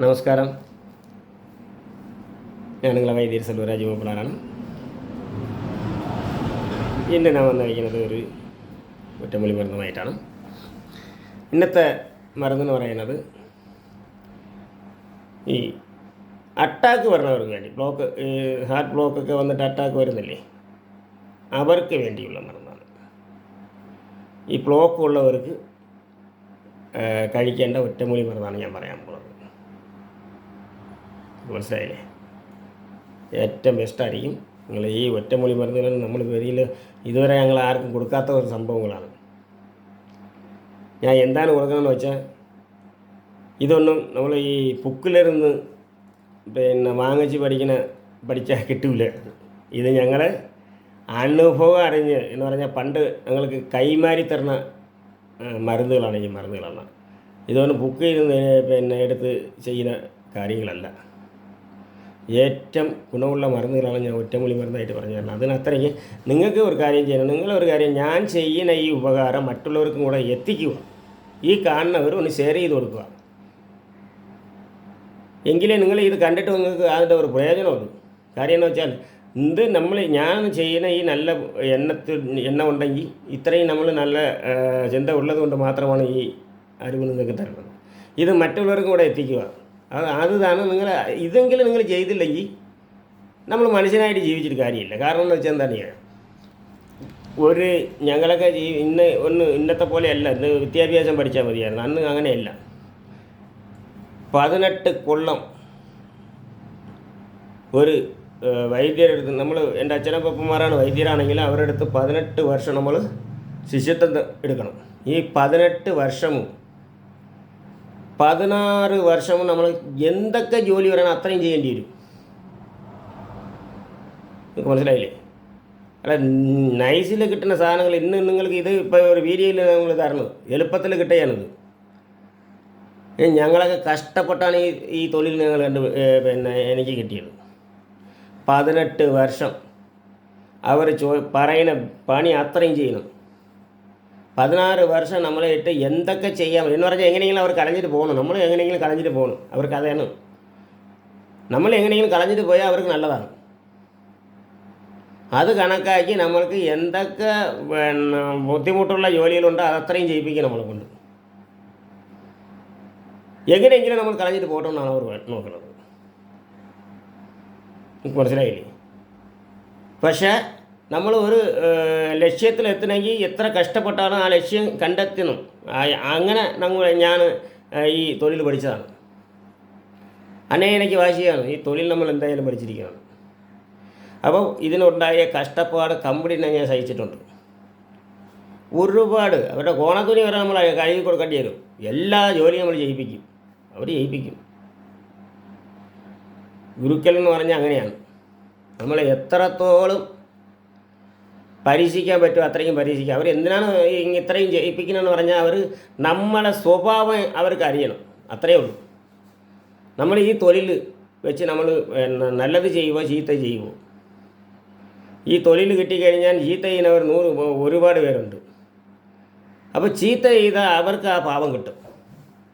നമസ്കാരം. ഞാൻ നിങ്ങളെ വൈദ്യർ സെൽവരാജ് മൂപ്പളാണ്. ഇന്ന് ഞാൻ വന്നിരിക്കുന്നത് ഒരു ഒറ്റമൂലി മരുന്നുമായിട്ടാണ്. ഇന്നത്തെ മരുന്നെന്ന് പറയുന്നത് ഈ അറ്റാക്ക് വരുന്നവർക്ക് വേണ്ടി, ഹാർട്ട് ബ്ലോക്കൊക്കെ വന്നിട്ട് അറ്റാക്ക് വരുന്നില്ലേ, അവർക്ക് വേണ്ടിയുള്ള മരുന്നാണ്. ഈ ബ്ലോക്ക് ഉള്ളവർക്ക് കഴിക്കേണ്ട ഒറ്റമൂലി മരുന്നാണ് ഞാൻ പറയാൻ പോകുന്നത്. മനസ്സിലായില്ലേ? ഏറ്റവും ബെസ്റ്റായിരിക്കും. നിങ്ങൾ ഈ ഒറ്റമൂലി മരുന്നുകൾ നമ്മൾ വെളിയിൽ ഇതുവരെ ഞങ്ങൾ ആർക്കും കൊടുക്കാത്ത ഒരു സംഭവങ്ങളാണ്. ഞാൻ എന്താണ് കൊടുക്കുന്നതെന്ന് വെച്ചാൽ, ഇതൊന്നും നമ്മൾ ഈ ബുക്കിലിരുന്ന് വാങ്ങിച്ച് പഠിച്ചാൽ കിട്ടില്ല. ഇത് ഞങ്ങൾ അനുഭവം അറിഞ്ഞ് എന്ന് പറഞ്ഞാൽ പണ്ട് ഞങ്ങൾക്ക് കൈമാറി തരുന്ന മരുന്നുകളാണ് ഈ മരുന്നുകളാണ്. ഇതൊന്നും ബുക്ക് ചെയ്ത് എടുത്ത് ചെയ്യുന്ന കാര്യങ്ങളല്ല. ഏറ്റവും ഗുണമുള്ള മരുന്നുകളാണ് ഞാൻ ഒറ്റമൂലി മരുന്നായിട്ട് പറഞ്ഞു തരണം. അതിനത്രയ്ക്ക് നിങ്ങൾക്ക് ഒരു കാര്യം ചെയ്യണം. നിങ്ങളൊരു കാര്യം, ഞാൻ ചെയ്യുന്ന ഈ ഉപകാരം മറ്റുള്ളവർക്കും കൂടെ എത്തിക്കുക. ഈ കാണുന്നവർ ഒന്ന് ഷെയർ ചെയ്ത് കൊടുക്കുക. എങ്കിലേ നിങ്ങൾ ഇത് കണ്ടിട്ട് നിങ്ങൾക്ക് അതിൻ്റെ ഒരു പ്രയോജനമുള്ളൂ. കാര്യം എന്ന് വെച്ചാൽ, ഞാൻ ചെയ്യുന്ന ഈ നല്ല എണ്ണ ഉണ്ടെങ്കിൽ ഇത്രയും നമ്മൾ നല്ല ചിന്ത ഉള്ളത് കൊണ്ട് മാത്രമാണ് ഈ അറിവ് നിങ്ങൾക്ക് തരുന്നത്. ഇത് മറ്റുള്ളവർക്കും കൂടെ എത്തിക്കുക. അതാണ് നിങ്ങൾ. ഇതെങ്കിലും നിങ്ങൾ ചെയ്തില്ലെങ്കിൽ നമ്മൾ മനുഷ്യനായിട്ട് ജീവിച്ചിട്ട് കാര്യമില്ല. കാരണം എന്ന് വെച്ചാൽ എന്താണ്, ഞങ്ങളൊക്കെ ഇന്നത്തെ പോലെയല്ല. ഇന്ന് വിദ്യാഭ്യാസം പഠിച്ചാൽ മതിയായിരുന്നു. അന്ന് അങ്ങനെയല്ല. 18 കൊല്ലം ഒരു വൈദ്യരെടുത്ത് എൻ്റെ അച്ഛനപ്പന്മാരാണ് വൈദ്യരാണെങ്കിൽ അവരുടെ അടുത്ത് 18 വർഷം നമ്മൾ ശിഷ്യത്വം എടുക്കണം. ഈ 18 വർഷവും 16 വർഷവും നമ്മൾ എന്തൊക്കെ ജോലി വരണം അത്രയും ചെയ്യേണ്ടി വരും. മനസ്സിലായില്ലേ? അല്ല, നൈസിൽ കിട്ടുന്ന സാധനങ്ങൾ ഇന്ന് നിങ്ങൾക്ക് ഇത് ഇപ്പോൾ ഒരു വീഡിയോയിൽ നമ്മൾ തരണം, എളുപ്പത്തിൽ കിട്ടുകയാണിത്. ഞങ്ങളൊക്കെ കഷ്ടപ്പെട്ടാണ് ഈ തൊഴിൽ ഞങ്ങൾ എനിക്ക് കിട്ടിയത്. 18 വർഷം അവർ പറയുന്ന പണി അത്രയും ചെയ്യണം. 16 വർഷം നമ്മളെ ഇട്ട് എന്തൊക്കെ ചെയ്യാം എന്ന് പറഞ്ഞാൽ എങ്ങനെയെങ്കിലും അവർ കളഞ്ഞിട്ട് പോകണം. നമ്മൾ എങ്ങനെയെങ്കിലും കളഞ്ഞിട്ട് പോകണം. അവർക്ക് അതാണ്. നമ്മൾ എങ്ങനെയെങ്കിലും കളഞ്ഞിട്ട് പോയാൽ അവർക്ക് നല്ലതാണ്. അത് കണക്കാക്കി നമ്മൾക്ക് എന്തൊക്കെ ബുദ്ധിമുട്ടുള്ള ജോലികളുണ്ടോ അതത്രയും ചെയ്യിപ്പിക്കുക നമ്മളെ കൊണ്ട്. എങ്ങനെയെങ്കിലും നമ്മൾ കളഞ്ഞിട്ട് പോകണമെന്നാണ് അവർ നോക്കുന്നത്. മനസ്സിലായില്ലേ? പക്ഷേ നമ്മൾ ഒരു ലക്ഷ്യത്തിലെത്തണമെങ്കിൽ എത്ര കഷ്ടപ്പെട്ടാണ് ആ ലക്ഷ്യം കണ്ടെത്തണം. അങ്ങനെ ഞാൻ ഈ തൊഴിൽ പഠിച്ചതാണ്. എനിക്ക് വാശിയാണ്. ഈ തൊഴിൽ നമ്മൾ എന്തായാലും പഠിച്ചിരിക്കുകയാണ്. അപ്പോൾ ഇതിനുണ്ടായ കഷ്ടപ്പാട് കമ്പനിനെ ഞാൻ സഹിച്ചിട്ടുണ്ട്. ഒരുപാട് അവരുടെ കോണത്തുണി വരെ നമ്മൾ കഴുകി കൊടുക്കേണ്ടി വരും. എല്ലാ ജോലിയും നമ്മൾ ചെയ്യിപ്പിക്കും. അവർ ചെയ്യിപ്പിക്കും. ഗുരുക്കൽ എന്ന് പറഞ്ഞാൽ അങ്ങനെയാണ്. നമ്മൾ എത്രത്തോളം പരീക്ഷിക്കാൻ പറ്റുമോ അത്രയും പരീക്ഷിക്കുക. അവർ എന്തിനാണ് ഇത്രയും ജയിപ്പിക്കണമെന്ന് പറഞ്ഞാൽ, അവർ നമ്മളെ സ്വഭാവം അവർക്ക് അറിയണം. അത്രയേ ഉള്ളൂ. നമ്മൾ ഈ തൊഴിൽ വെച്ച് നമ്മൾ നല്ലത് ചെയ്യുമോ ചീത്ത ചെയ്യുമോ? ഈ തൊഴിൽ കിട്ടിക്കഴിഞ്ഞാൽ ചീത്ത ചെയ്യുന്നവർ ഒരുപാട് പേരുണ്ട്. അപ്പോൾ ചീത്ത ചെയ്താൽ അവർക്ക് ആ പാവം കിട്ടും.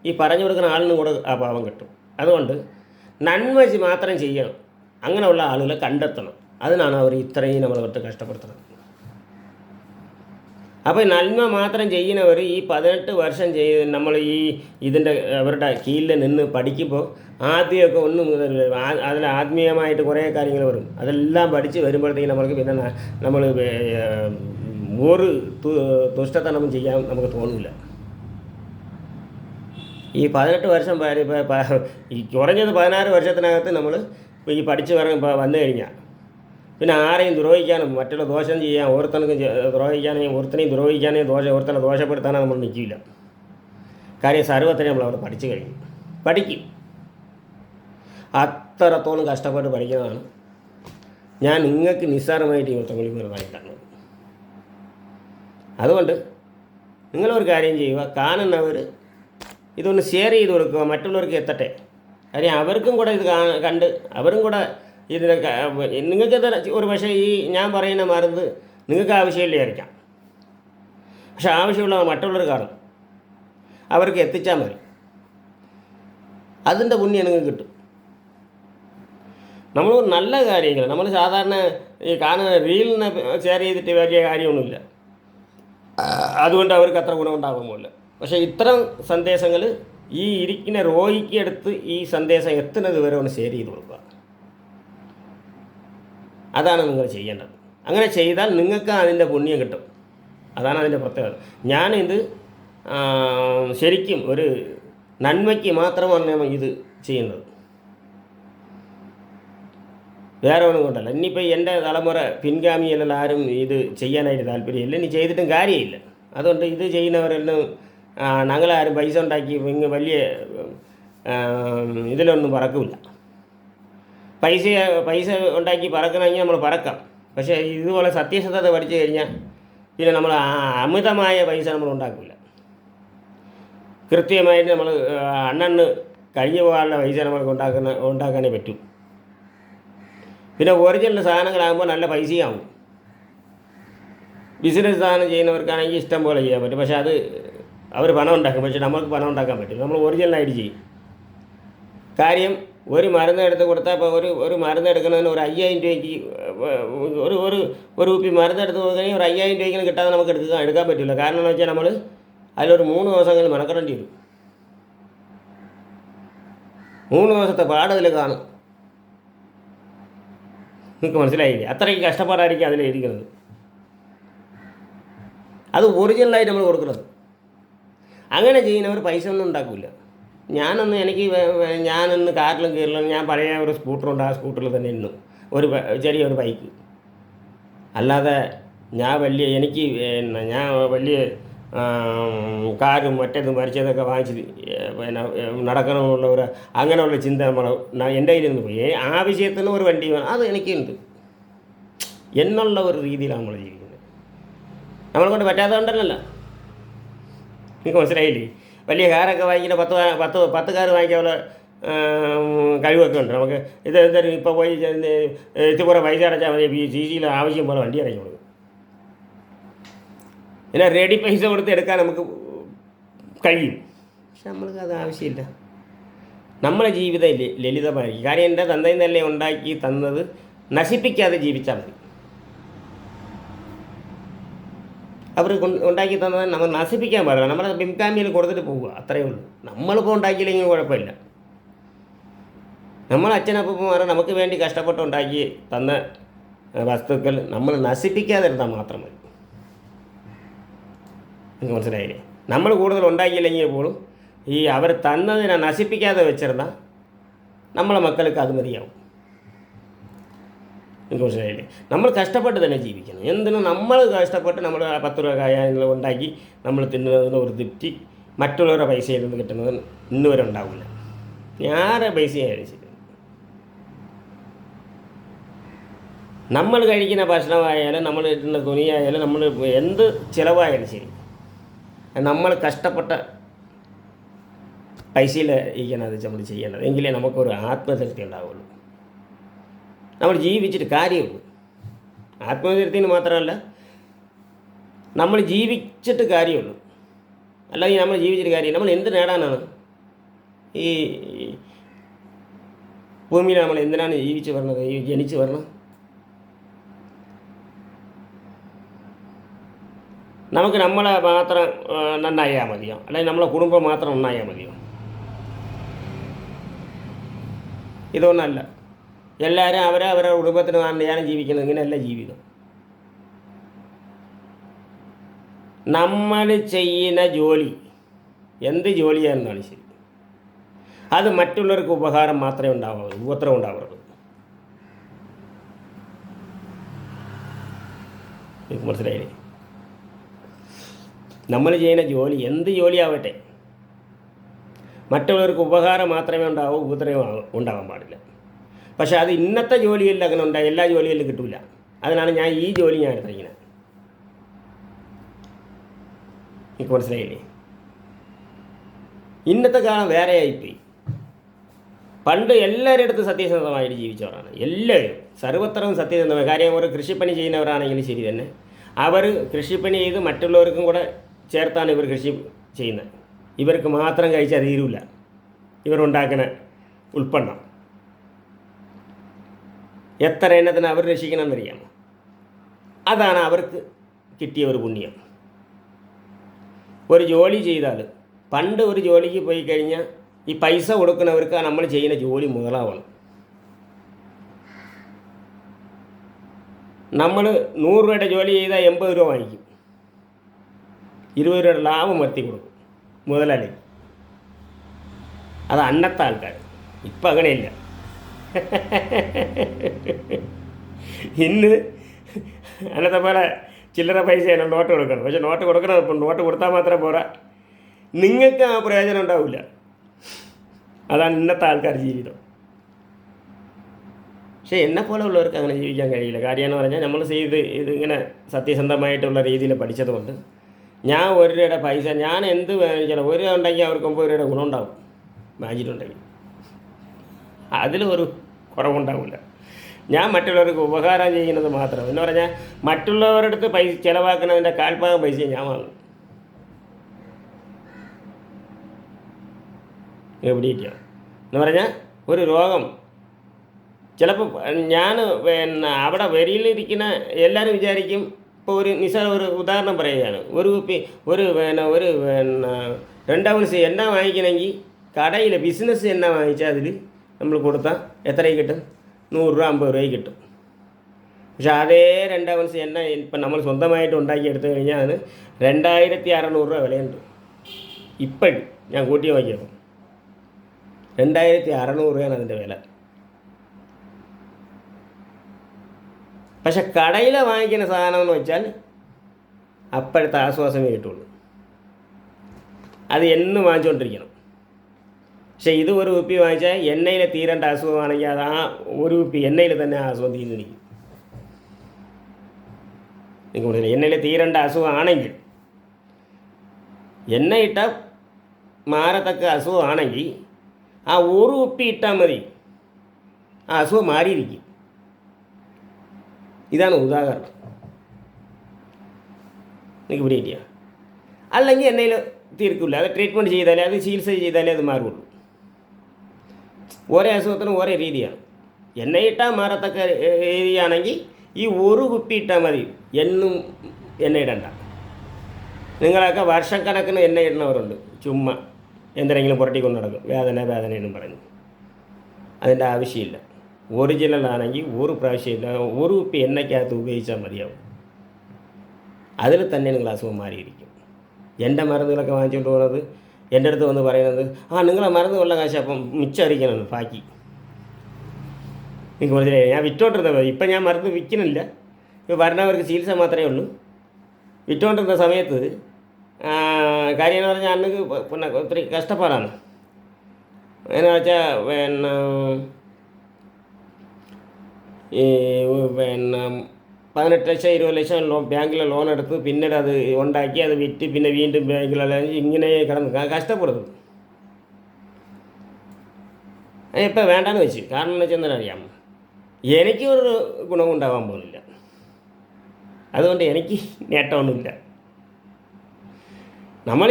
ഈ പറഞ്ഞു കൊടുക്കുന്ന ആളിനും കൂടെ ആ പാവം കിട്ടും. അതുകൊണ്ട് നന്മ മാത്രം ചെയ്യണം. അങ്ങനെയുള്ള ആളുകളെ കണ്ടെത്തണം. അതിനാണ് അവർ ഇത്രയും നമ്മളെ കഷ്ടപ്പെടുത്തുന്നത്. അപ്പോൾ നന്മ മാത്രം ചെയ്യുന്നവർ ഈ 18 വർഷം നമ്മൾ അവരുടെ കീഴിൽ നിന്ന് പഠിക്കുമ്പോൾ ആദ്യമൊക്കെ 1 മുതൽ അതിൽ ആത്മീയമായിട്ട് കുറേ കാര്യങ്ങൾ വരും. അതെല്ലാം പഠിച്ച് വരുമ്പോഴത്തേക്കും നമ്മൾക്ക് പിന്നെ നമ്മൾ ഒരു ദുഷ്ടത്തനവും ചെയ്യാൻ നമുക്ക് തോന്നില്ല. ഈ 18 വർഷം ഈ കുറഞ്ഞത് 16 വർഷത്തിനകത്ത് നമ്മൾ ഈ പഠിച്ച് വന്നു കഴിഞ്ഞാൽ പിന്നെ ആരെയും ദ്രോഹിക്കാനും മറ്റുള്ള ദോഷം ചെയ്യാൻ ഒരുത്തനെയും ദ്രോഹിക്കാനേ ഒരുത്തനെ ദോഷപ്പെടുത്താനോ നമ്മൾ നിൽക്കില്ല. കാര്യം സർവ്വത്തിനെ നമ്മൾ അവിടെ പഠിക്കും. അത്രത്തോളം കഷ്ടപ്പെട്ട് പഠിക്കുന്നതാണ് ഞാൻ നിങ്ങൾക്ക് നിസ്സാരമായിട്ട് ഈ ഒറ്റമൂലി മരുന്നായി കാണുന്നത്. അതുകൊണ്ട് നിങ്ങളൊരു കാര്യം ചെയ്യുക, കാണുന്നവർ ഇതൊന്ന് ഷെയർ ചെയ്ത് കൊടുക്കുക, മറ്റുള്ളവർക്ക് എത്തട്ടെ. കാര്യം അവർക്കും കൂടെ ഇത് കണ്ട് അവരും കൂടെ ഇതിനൊക്കെ നിങ്ങൾക്ക് ഒരു പക്ഷേ ഈ ഞാൻ പറയുന്ന മരുന്ന് നിങ്ങൾക്ക് ആവശ്യമില്ലായിരിക്കാം. പക്ഷെ ആവശ്യമുള്ള മറ്റുള്ളവർ കാണും, അവർക്ക് എത്തിച്ചാൽ മതി. അതിൻ്റെ പുണ്യം നിങ്ങൾക്ക് കിട്ടും. നമ്മൾ നല്ല കാര്യങ്ങൾ നമ്മൾ സാധാരണ ഈ കാണുന്ന റീലിനെ ഷെയർ ചെയ്തിട്ട് വലിയ കാര്യമൊന്നുമില്ല, അതുകൊണ്ട് അവർക്ക് അത്ര ഗുണമുണ്ടാകുമല്ല. പക്ഷേ ഇത്തരം സന്ദേശങ്ങൾ ഈ ഇരിക്കുന്ന റോയിക്ക് അടുത്ത് ഈ സന്ദേശം എത്തുന്നത് വരെ ഒന്ന് ഷെയർ ചെയ്ത് കൊടുക്കുക. അതാണ് നിങ്ങൾ ചെയ്യേണ്ടത്. അങ്ങനെ ചെയ്താൽ നിങ്ങൾക്ക് അതിൻ്റെ പുണ്യം കിട്ടും. അതാണ് അതിൻ്റെ പ്രത്യേകത. ഞാനിത് ശരിക്കും ഒരു നന്മയ്ക്ക് മാത്രമാണ് ഇത് ചെയ്യുന്നത്, വേറെ ഒന്നും കൊണ്ടല്ല. ഇനിയിപ്പോൾ എൻ്റെ തലമുറ പിൻഗാമിയിലുള്ള ആരും ഇത് ചെയ്യാനായിട്ട് താല്പര്യമില്ല, ഇനി ചെയ്തിട്ടും കാര്യമില്ല. അതുകൊണ്ട് ഇത് ചെയ്യുന്നവരെല്ലാം ഞങ്ങളാരും പൈസ ഉണ്ടാക്കി ഇങ്ങ് വലിയ ഇതിലൊന്നും പറക്കില്ല. പൈസ ഉണ്ടാക്കി പറക്കണമെങ്കിൽ നമ്മൾ പറക്കാം. പക്ഷേ ഇതുപോലെ സത്യസന്ധത പഠിച്ചു കഴിഞ്ഞാൽ പിന്നെ നമ്മൾ അമിതമായ പൈസ നമ്മൾ ഉണ്ടാക്കില്ല. കൃത്യമായിട്ട് നമ്മൾ അണ്ണന് കഴിഞ്ഞു പോകാനുള്ള പൈസ നമ്മൾക്ക് ഉണ്ടാക്കാനേ പറ്റൂ. പിന്നെ ഒറിജിനൽ സാധനങ്ങളാകുമ്പോൾ നല്ല പൈസയാകും. ബിസിനസ് സാധനം ചെയ്യുന്നവർക്കാണെങ്കിൽ ഇഷ്ടം പോലെ ചെയ്യാൻ പറ്റും. പക്ഷേ അത് അവർ പണം ഉണ്ടാക്കും, പക്ഷേ നമുക്ക് പണം ഉണ്ടാക്കാൻ പറ്റില്ല. നമ്മൾ ഒറിജിനലായിട്ട് ചെയ്യും. കാര്യം ഒരു മരുന്ന് എടുത്ത് കൊടുത്താൽ ഇപ്പോൾ ഒരു മരുന്ന് എടുക്കുന്നതിന് ഒരു 5000 രൂപയ്ക്ക് ഒരു കുപ്പി മരുന്ന് എടുത്ത് കൊടുക്കണമെങ്കിൽ ഒരു 5000 രൂപയ്ക്ക് കിട്ടാതെ നമുക്ക് എടുക്കാൻ പറ്റില്ല. കാരണം എന്ന് വെച്ചാൽ നമ്മൾ അതിലൊരു 3 ദിവസമെങ്കിലും മെനക്കെടേണ്ടി വരും. 3 ദിവസത്തെ പാടതിൽ കാണും. നിങ്ങൾക്ക് മനസ്സിലായില്ലേ? അത്രയ്ക്ക് കഷ്ടപ്പാടായിരിക്കും അതിലിരിക്കുന്നത്. അത് ഒറിജിനലായിട്ട് നമ്മൾ കൊടുക്കുന്നത്. അങ്ങനെ ചെയ്യുന്നവർ പൈസ ഒന്നും ഉണ്ടാക്കില്ല. ഞാനൊന്ന് കാറിലും കയറിലും ഞാൻ പഴയ ഒരു സ്കൂട്ടറുണ്ട്, ആ സ്കൂട്ടറിൽ തന്നെ ഇന്നു ചെറിയൊരു ബൈക്ക്. അല്ലാതെ ഞാൻ വലിയ കാറും മറ്റേതും മരിച്ചതൊക്കെ വാങ്ങിച്ച് പിന്നെ നടക്കണമെന്നുള്ള അങ്ങനെയുള്ള ചിന്ത എൻ്റെ കയ്യിൽ നിന്ന് പോയി. ആവശ്യത്തിന് ഒരു വണ്ടി വേണം, അത് എനിക്കുണ്ട് എന്നുള്ള ഒരു രീതിയിലാണ് നമ്മൾ ജീവിക്കുന്നത്. നമ്മളെ കൊണ്ട് പറ്റാത്തതുകൊണ്ടല്ലല്ലോ. നിങ്ങൾക്ക് മനസ്സിലായില്ലേ? വലിയ കാറൊക്കെ വാങ്ങിക്കുന്ന 10 കാർ വാങ്ങിക്കാനുള്ള കഴിവൊക്കെ ഉണ്ട് നമുക്ക്. ഇത് എന്തായാലും ഇപ്പോൾ പോയി ഇതുപോലെ പൈസ അടച്ചാൽ മതി, CCയിൽ ആവശ്യം പോലെ വണ്ടി ഇറങ്ങി കൊടുക്കും. പിന്നെ റെഡി പൈസ കൊടുത്ത് എടുക്കാൻ നമുക്ക് കഴിയും. പക്ഷെ നമ്മൾക്ക് അത് ആവശ്യമില്ല. നമ്മളെ ജീവിതം ലളിതമായിരിക്കും. കാര്യം എൻ്റെ തന്തയിൽ നിന്നല്ലേ ഉണ്ടാക്കി തന്നത്, നശിപ്പിക്കാതെ ജീവിച്ചാൽ മതി. അവർ ഉണ്ടാക്കി തന്നത് നമ്മൾ നശിപ്പിക്കാൻ പാടില്ല. നമ്മളെ പിൻഗാമിയിൽ കൊടുത്തിട്ട് പോവുക, അത്രയേ ഉള്ളൂ. നമ്മളിപ്പോൾ ഉണ്ടാക്കിയില്ലെങ്കിൽ കുഴപ്പമില്ല. നമ്മൾ അച്ഛനപ്പന്മാരെ നമുക്ക് വേണ്ടി കഷ്ടപ്പെട്ട് ഉണ്ടാക്കി തന്ന വസ്തുക്കൾ നമ്മൾ നശിപ്പിക്കാതിരുന്നാൽ മാത്രം മതി. നിങ്ങൾക്ക് മനസ്സിലായില്ലേ? നമ്മൾ കൂടുതൽ ഉണ്ടാക്കിയില്ലെങ്കിൽ പോലും ഈ അവർ തന്നതിനെ നശിപ്പിക്കാതെ വെച്ചിരുന്നാൽ നമ്മളെ മക്കൾക്ക് അത് മതിയാവും. നിങ്ങൾക്ക് മനസ്സിലായില്ലേ? നമ്മൾ കഷ്ടപ്പെട്ട് തന്നെ ജീവിക്കണം. എന്തിനും നമ്മൾ കഷ്ടപ്പെട്ട് നമ്മൾ 10 രൂപ കായ ഉണ്ടാക്കി നമ്മൾ തിന്നുന്നതിന് ഒരു തൃപ്തി മറ്റുള്ളവരുടെ പൈസയിൽ നിന്ന് കിട്ടുന്നതിന് ഇന്നുവരെ ഉണ്ടാവില്ല. ആരെ പൈസയായാലും ശരി, നമ്മൾ കഴിക്കുന്ന ഭക്ഷണമായാലും നമ്മൾ ഇടുന്ന തുണിയായാലും നമ്മൾ എന്ത് ചിലവായാലും ശരി, നമ്മൾ കഷ്ടപ്പെട്ട പൈസയിൽ ഇരിക്കണം അത് നമ്മൾ ചെയ്യേണ്ടത്. എങ്കിലേ നമുക്കൊരു ആത്മതൃപ്തി ഉണ്ടാവുള്ളൂ. നമ്മൾ ജീവിച്ചിട്ട് കാര്യമുള്ളൂ. ആത്മതൃപ്തിന് മാത്രമല്ല, നമ്മൾ ജീവിച്ചിട്ട് കാര്യമുള്ളൂ. അല്ലെങ്കിൽ നമ്മൾ ജീവിച്ചിട്ട് കാര്യം നമ്മൾ എന്ത് നേടാനാണ്? ഈ ഭൂമിയിൽ നമ്മൾ എന്തിനാണ് ജീവിച്ച് വരണത്, ജനിച്ച് വരണം? നമുക്ക് നമ്മളെ മാത്രം നന്നായാൽ മതിയോ? അല്ലെങ്കിൽ നമ്മളെ കുടുംബം മാത്രം നന്നായാൽ മതിയോ? ഇതൊന്നല്ല. എല്ലാവരും അവരവരുടെ കുടുംബത്തിന് വേണ്ടിയാണ് ജീവിക്കുന്നത്. ഇങ്ങനെയല്ല ജീവിതം. നമ്മൾ ചെയ്യുന്ന ജോലി എന്ത് ജോലിയാണെന്നാണ് ശരി, അത് മറ്റുള്ളവർക്ക് ഉപകാരം മാത്രമേ ഉണ്ടാവുള്ളൂ, ഉപദ്രവം ഉണ്ടാവരുത്. മനസ്സിലായില്ലേ? നമ്മൾ ചെയ്യുന്ന ജോലി എന്ത് ജോലിയാവട്ടെ മറ്റുള്ളവർക്ക് ഉപകാരം മാത്രമേ ഉണ്ടാവൂ, ഉപദ്രവം ഉണ്ടാവാൻ പാടില്ല. പക്ഷേ അത് ഇന്നത്തെ ജോലിയിൽ അങ്ങനെ ഉണ്ടായി, എല്ലാ ജോലിയിലും കിട്ടില്ല. അതിനാണ് ഞാൻ ഈ ജോലി എടുത്തിരിക്കുന്നത്. എനിക്ക് മനസ്സിലായില്ലേ? ഇന്നത്തെ കാലം വേറെ ആയിപ്പോയി. പണ്ട് എല്ലാവരുടെ അടുത്ത് സത്യസന്ധമായിട്ട് ജീവിച്ചവരാണ്. എല്ലാവരും സർവത്രവും സത്യസന്ധമായി. കാര്യം ഒരു കൃഷിപ്പണി ചെയ്യുന്നവരാണെങ്കിലും ശരി തന്നെ, അവർ കൃഷിപ്പണി ചെയ്ത് മറ്റുള്ളവർക്കും കൂടെ ചേർത്താണ് ഇവർ കൃഷി ചെയ്യുന്നത്. ഇവർക്ക് മാത്രം കഴിച്ചാൽ തീരില്ല. ഇവരുണ്ടാക്കുന്ന ഉൽപ്പന്നം എത്ര എണ്ണത്തിന് അവർ രക്ഷിക്കണമെന്നറിയാമോ? അതാണ് അവർക്ക് കിട്ടിയ ഒരു പുണ്യം. ഒരു ജോലി ചെയ്താൽ, പണ്ട് ഒരു ജോലിക്ക് പോയി കഴിഞ്ഞാൽ ഈ പൈസ കൊടുക്കുന്നവർക്ക് നമ്മൾ ചെയ്യുന്ന ജോലി മുതലാവണം. നമ്മൾ 100 രൂപയുടെ ജോലി ചെയ്താൽ 80 രൂപ വാങ്ങിക്കും, 20 രൂപയുടെ ലാഭം വരുത്തി കൊടുക്കും മുതലാളി. അത് അന്നത്തെ ആൾക്കാർ. ഇപ്പം അങ്ങനെയില്ല. ഇന്ന് അന്നത്തെ പോലെ ചില്ലറ പൈസയാണ് നോട്ട് കൊടുക്കണം. പക്ഷെ നോട്ട് കൊടുക്കണം, ഇപ്പം നോട്ട് കൊടുത്താൽ മാത്രം പോരാ, നിങ്ങൾക്ക് ആ പ്രയോജനം ഉണ്ടാവില്ല. അതാണ് ഇന്നത്തെ ആൾക്കാർ ജീവിതം. പക്ഷേ എന്നെപ്പോലെ ഉള്ളവർക്ക് അങ്ങനെ ജീവിക്കാൻ കഴിയില്ല. കാര്യമെന്ന് പറഞ്ഞാൽ നമ്മൾ ഇതിങ്ങനെ സത്യസന്ധമായിട്ടുള്ള രീതിയിൽ പഠിച്ചതുകൊണ്ട് ഞാൻ 1 രൂപയുടെ പൈസ ഞാൻ എന്ത് വേണിച്ചാലും 1 രൂപ ഉണ്ടെങ്കിൽ അവർക്ക് 9 രൂപയുടെ ഗുണമുണ്ടാവും. വാങ്ങിയിട്ടുണ്ടെങ്കിൽ അതിലൊരു കുറവുണ്ടാവില്ല. ഞാൻ മറ്റുള്ളവർക്ക് ഉപകാരം ചെയ്യുന്നത് മാത്രം എന്ന് പറഞ്ഞാൽ മറ്റുള്ളവരുടെ അടുത്ത് പൈസ ചിലവാക്കുന്നതിൻ്റെ കാൽഭാഗം പൈസ ഞാൻ വാങ്ങും. എവിടെയൊക്കെയാണ് എന്ന് പറഞ്ഞാൽ ഒരു രോഗം ചിലപ്പോൾ ഞാൻ അവിടെ വരിയിലിരിക്കുന്ന എല്ലാവരും വിചാരിക്കും. ഇപ്പോൾ ഒരു ഒരു ഉദാഹരണം പറയുകയാണ്. ഒരു 2 ഔൺസ് എണ്ണ വാങ്ങിക്കണമെങ്കിൽ കടയിൽ ബിസിനസ് എണ്ണ വാങ്ങിച്ചാൽ അതിൽ നമ്മൾ കൊടുത്താൽ എത്രയും കിട്ടും? 100 രൂപ 50 രൂപയ്ക്ക് കിട്ടും. പക്ഷേ അതേ 2 ഔൺസ് എണ്ണ ഇപ്പം നമ്മൾ സ്വന്തമായിട്ട് ഉണ്ടാക്കിയെടുത്തു കഴിഞ്ഞാൽ അതിന് 2600 രൂപ വിലയുണ്ട്. ഇപ്പോഴും ഞാൻ കൂട്ടി നോക്കിയപ്പോൾ 2600 രൂപയാണ് അതിൻ്റെ വില. പക്ഷെ കടയിൽ വാങ്ങിക്കുന്ന സാധനം എന്ന് വെച്ചാൽ അപ്പോഴത്തെ ആശ്വാസമേ കിട്ടുള്ളൂ. അത് എന്നും വാങ്ങിച്ചുകൊണ്ടിരിക്കണം. പക്ഷേ ഇത് ഒരു കുപ്പി വാങ്ങിച്ചാൽ എണ്ണയിൽ തീരേണ്ട അസുഖമാണെങ്കിൽ അത് ആ ഒരു കുപ്പി എണ്ണയിൽ തന്നെ ആ അസുഖം തീർന്നിരിക്കും. നിങ്ങൾക്ക് എണ്ണയിൽ തീരേണ്ട അസുഖമാണെങ്കിൽ, എണ്ണയിട്ട മാറത്തക്ക അസുഖമാണെങ്കിൽ ആ ഒരു കുപ്പി ഇട്ടാൽ മതി, ആ അസുഖം മാറിയിരിക്കും. ഇതാണ് ഉദാഹരണം. നിങ്ങൾക്ക് ഇവിടെ ഇല്ല. അല്ലെങ്കിൽ എണ്ണയിൽ തീർക്കില്ല. അത് ട്രീറ്റ്മെൻറ്റ് ചെയ്താലേ, അത് ചികിത്സ ചെയ്താലേ അത് മാറുള്ളൂ. ഓരോ അസുഖത്തിനും ഓരോ രീതിയാണ്. എണ്ണയിട്ടാൽ മാറത്തക്ക രീതിയാണെങ്കിൽ ഈ ഒരു കുപ്പി ഇട്ടാൽ മതി, എന്നും എണ്ണയിടണ്ട. നിങ്ങളൊക്കെ വർഷക്കണക്കിന് എണ്ണ ഇടുന്നവരുണ്ട്. ചുമ്മാ എന്തെങ്കിലും പുരട്ടി കൊണ്ട് നടക്കും, വേദന എന്നും പറഞ്ഞു. അതിൻ്റെ ആവശ്യമില്ല. ഒറിജിനലാണെങ്കിൽ ഒരു പ്രാവശ്യമില്ല, ഒരു കുപ്പി എണ്ണയ്ക്കകത്ത് ഉപയോഗിച്ചാൽ മതിയാവും. അതിൽ തന്നെ നിങ്ങൾ അസുഖം മാറിയിരിക്കും. എൻ്റെ മരുന്നുകളൊക്കെ വാങ്ങിച്ചുകൊണ്ട് പോകുന്നത് എൻ്റെ അടുത്ത് വന്ന് പറയുന്നത്, നിങ്ങളെ മരുന്ന് കൊള്ള കാശ് അപ്പം മിച്ചടിക്കണമെന്ന് ബാക്കി. നിങ്ങൾക്ക് മനസ്സിലായി? ഞാൻ വിറ്റോണ്ടിരുന്നത്. ഇപ്പം ഞാൻ മരുന്ന് വിൽക്കുന്നില്ല. ഇപ്പോൾ വരണവർക്ക് ചികിത്സ മാത്രമേ ഉള്ളൂ. വിറ്റോണ്ടിരുന്ന സമയത്ത് കാര്യം എന്ന് പറഞ്ഞാൽ അന്നക്ക് പിന്നെ ഒത്തിരി കഷ്ടപ്പാടാണ്. എന്നു വെച്ചാൽ ഈ 18 ലക്ഷം 20 ലക്ഷം ബാങ്കിലെ ലോൺ എടുത്ത് പിന്നീട് അത് ഉണ്ടാക്കി അത് വിറ്റ് പിന്നെ വീണ്ടും ബാങ്കിലുള്ള ഇങ്ങനെ കിടന്ന് കഷ്ടപ്പെടുന്നു. ഇപ്പം വേണ്ടാന്ന് വെച്ച്. കാരണം എന്ന് വെച്ചാൽ അറിയാമോ, എനിക്കൊരു ഗുണവും ഉണ്ടാകാൻ പോകുന്നില്ല. അതുകൊണ്ട് എനിക്ക് നേട്ടമൊന്നുമില്ല. നമ്മൾ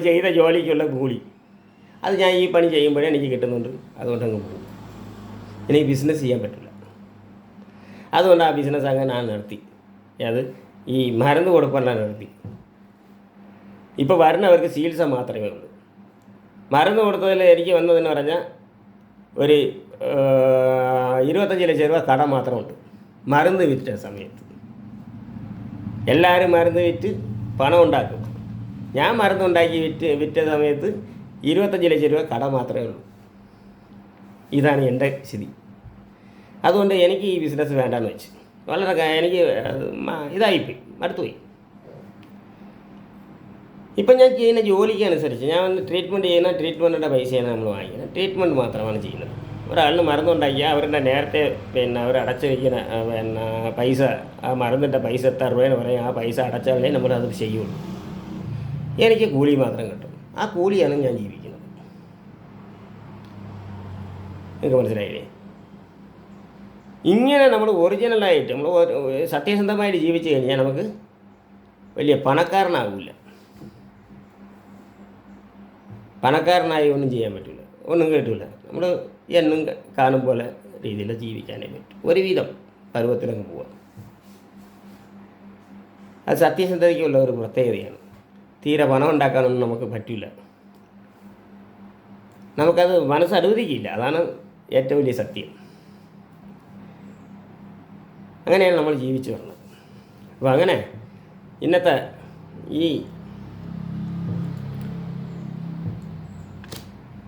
ചെയ്ത ജോലിക്കുള്ള കൂലി അത് ഞാൻ ഈ പണി ചെയ്യുമ്പോഴേ എനിക്ക് കിട്ടുന്നുണ്ട്. അതുകൊണ്ട് അങ്ങ് പോകും. എനിക്ക് ബിസിനസ് ചെയ്യാൻ പറ്റില്ല. അതുകൊണ്ട് ആ ബിസിനസ് അങ്ങനെ ഞാൻ നിർത്തി. അത് ഈ മരുന്ന് കൊടുപ്പെല്ലാം നിർത്തി. ഇപ്പോൾ വരുന്നവർക്ക് ചികിത്സ മാത്രമേ ഉള്ളൂ. മരുന്ന് കൊടുത്തതിൽ എനിക്ക് വന്നതെന്ന് പറഞ്ഞാൽ ഒരു 25 ലക്ഷം രൂപ കടം മാത്രമുണ്ട് മരുന്ന് വിറ്റ സമയത്ത്. എല്ലാവരും മരുന്ന് വിറ്റ് പണം ഉണ്ടാക്കും. ഞാൻ മരുന്നുണ്ടാക്കി വിറ്റ സമയത്ത് 25 ലക്ഷം രൂപ കടം മാത്രമേ ഉള്ളൂ. ഇതാണ് എൻ്റെ സ്ഥിതി. അതുകൊണ്ട് എനിക്ക് ഈ ബിസിനസ് വേണ്ടാന്ന് വെച്ച്. വളരെ എനിക്ക് ഇതായിപ്പോയി, മടുത്തുപോയി. ഇപ്പം ഞാൻ ചെയ്യുന്ന ജോലിക്ക് അനുസരിച്ച് ഞാൻ വന്ന് ട്രീറ്റ്മെൻറ്റിൻ്റെ പൈസയാണ് നമ്മൾ വാങ്ങിക്കുന്നത്. ട്രീറ്റ്മെൻറ്റ് മാത്രമാണ് ചെയ്യുന്നത്. ഒരാളിന് മരുന്നുണ്ടാക്കിയാൽ അവരുടെ നേരത്തെ അവർ അടച്ചു വയ്ക്കുന്ന പൈസ, ആ മരുന്നിൻ്റെ പൈസ എത്ര രൂപയെന്ന് പറയും, ആ പൈസ അടച്ചാലേ നമ്മളത് ചെയ്യുള്ളൂ. എനിക്ക് കൂലി മാത്രം കിട്ടും. ആ കൂലിയാണ് ഞാൻ ജീവിക്കുന്നത്. നിങ്ങൾക്ക് മനസ്സിലായില്ലേ? ഇങ്ങനെ നമ്മൾ ഒറിജിനലായിട്ട് നമ്മൾ സത്യസന്ധമായിട്ട് ജീവിച്ചു കഴിഞ്ഞാൽ നമുക്ക് വലിയ പണക്കാരനാകില്ല. പണക്കാരനായി ഒന്നും ചെയ്യാൻ പറ്റില്ല. ഒന്നും കേട്ടില്ല. നമ്മൾ എന്നും കാണും പോലെ രീതിയിൽ ജീവിക്കാനേ പറ്റും. ഒരുവിധം പരുവത്തിലങ്ങ് പോവാം. അത് സത്യസന്ധതയ്ക്കുള്ള ഒരു പ്രത്യേകതയാണ്. തീരെ പണം ഉണ്ടാക്കാനൊന്നും നമുക്ക് പറ്റില്ല. നമുക്കത് മനസ്സനുവദിക്കില്ല. അതാണ് ഏറ്റവും വലിയ സത്യം. അങ്ങനെയാണ് നമ്മൾ ജീവിച്ചു വരുന്നത്. അപ്പോൾ അങ്ങനെ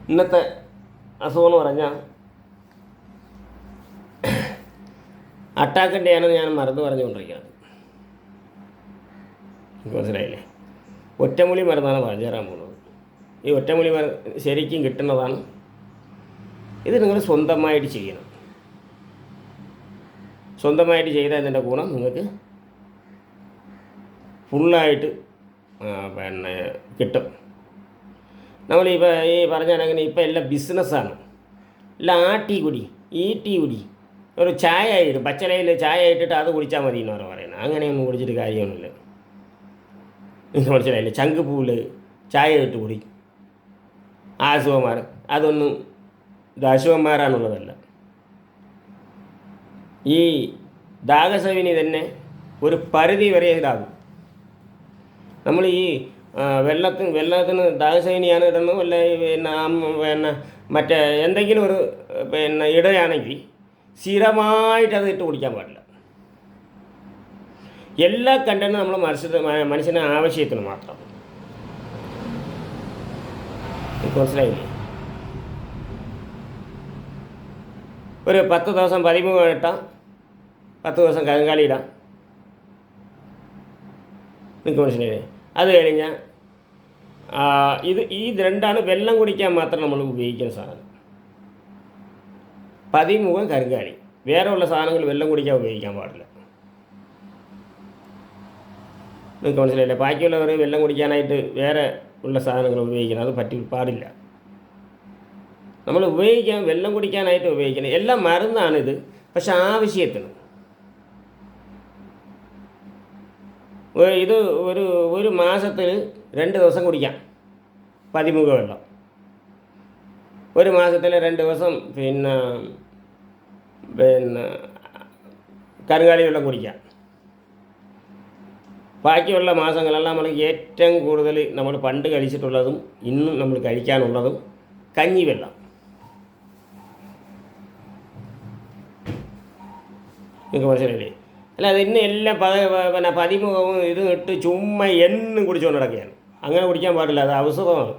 ഇന്നത്തെ അസുഖം എന്ന് പറഞ്ഞാൽ അറ്റാക്കിൻ്റെയാണ് ഞാൻ മരുന്ന് പറഞ്ഞുകൊണ്ടിരിക്കുന്നത്. മനസ്സിലായില്ലേ? ഒറ്റമൂലി മരുന്നാണ് പറഞ്ഞു തരാൻ പോകുന്നത്. ഈ ഒറ്റമൂലി മരുന്ന് ശരിക്കും കിട്ടുന്നതാണ്. ഇത് നിങ്ങൾ സ്വന്തമായിട്ട് ചെയ്യണം. സ്വന്തമായിട്ട് ചെയ്താൽ ഇതിൻ്റെ ഗുണം നിങ്ങൾക്ക് ഫുള്ളായിട്ട് കിട്ടും. നമ്മളിപ്പോൾ ഈ പറഞ്ഞാണെങ്കിൽ ഇപ്പോൾ എല്ലാം ബിസിനസ്സാണ്. എല്ലാം ഈട്ടി കുടി ഒരു ചായ ആയിട്ട് പച്ചലയിൽ ചായ ഇട്ടിട്ട് അത് കുടിച്ചാൽ മതി എന്നാണ് പറയുന്നത്. അങ്ങനെയൊന്നും കുടിച്ചിട്ട് കാര്യമൊന്നുമില്ല. നിങ്ങൾക്ക് മനസ്സിലായില്ലേ? ചങ്കുപൂവിൽ ചായ ഇട്ട് കുടി. അസുഖന്മാർ അതൊന്നും ഇത് അസുഖന്മാരാണുള്ളതല്ല. ഈ ദാഹസേവിനി തന്നെ ഒരു പരിധി വരെ ഇതാകും. നമ്മൾ ഈ വെള്ളത്തിന് ദാഹസേവിനിയാണ് ഇടുന്നത്, വല്ല പിന്നെ മറ്റേ എന്തെങ്കിലും ഒരു ഇടയാണെങ്കിൽ സ്ഥിരമായിട്ടത് ഇട്ട് കുടിക്കാൻ പാടില്ല. എല്ലാ കണ്ടന്റും നമ്മൾ മനുഷ്യന് ആവശ്യത്തിന് മാത്രം. മനസ്സിലായില്ലേ? ഒരു 10 ദിവസം 13 ഇട്ടാൽ 10 ദിവസം കരിങ്കാലി ഇടാം. നിങ്ങൾക്ക് മനസ്സിലായില്ലേ? അത് കഴിഞ്ഞാൽ ഈ രണ്ടാണ് വെള്ളം കുടിക്കാൻ മാത്രം നമ്മൾ ഉപയോഗിക്കുന്ന സാധനം. 13 കരിങ്കാലി. വേറെ ഉള്ള സാധനങ്ങൾ വെള്ളം കുടിക്കാൻ ഉപയോഗിക്കാൻ പാടില്ല. നിങ്ങൾക്ക് മനസ്സിലായില്ലേ? ബാക്കിയുള്ളവർ വെള്ളം കുടിക്കാനായിട്ട് വേറെ ഉള്ള സാധനങ്ങൾ ഉപയോഗിക്കണം. അത് പാടില്ല. നമ്മൾ വെള്ളം കുടിക്കാനായിട്ട് ഉപയോഗിക്കണം. എല്ലാം മരുന്നാണിത്. പക്ഷെ ആവശ്യത്തിന്. ഇത് ഒരു മാസത്തിൽ 2 ദിവസം കുടിക്കാം 13 വെള്ളം. ഒരു മാസത്തിൽ 2 ദിവസം പിന്നെ കരുങ്കാലി വെള്ളം കുടിക്കാം. ബാക്കിയുള്ള മാസങ്ങളെല്ലാം നമ്മൾ ഏറ്റവും കൂടുതൽ നമ്മൾ പണ്ട് കഴിച്ചിട്ടുള്ളതും ഇന്നും നമ്മൾ കഴിക്കാനുള്ളതും കഞ്ഞിവെള്ളം. നിങ്ങൾക്ക് മനസ്സിലായില്ലേ? അല്ല, അത് ഇന്ന് എല്ലാം 13 ഇത് ഇട്ട് ചുമ്മാ എന്നും കുടിച്ചുകൊണ്ട് നടക്കുകയാണ്. അങ്ങനെ കുടിക്കാൻ പാടില്ല. അത് ഔഷധമാണ്.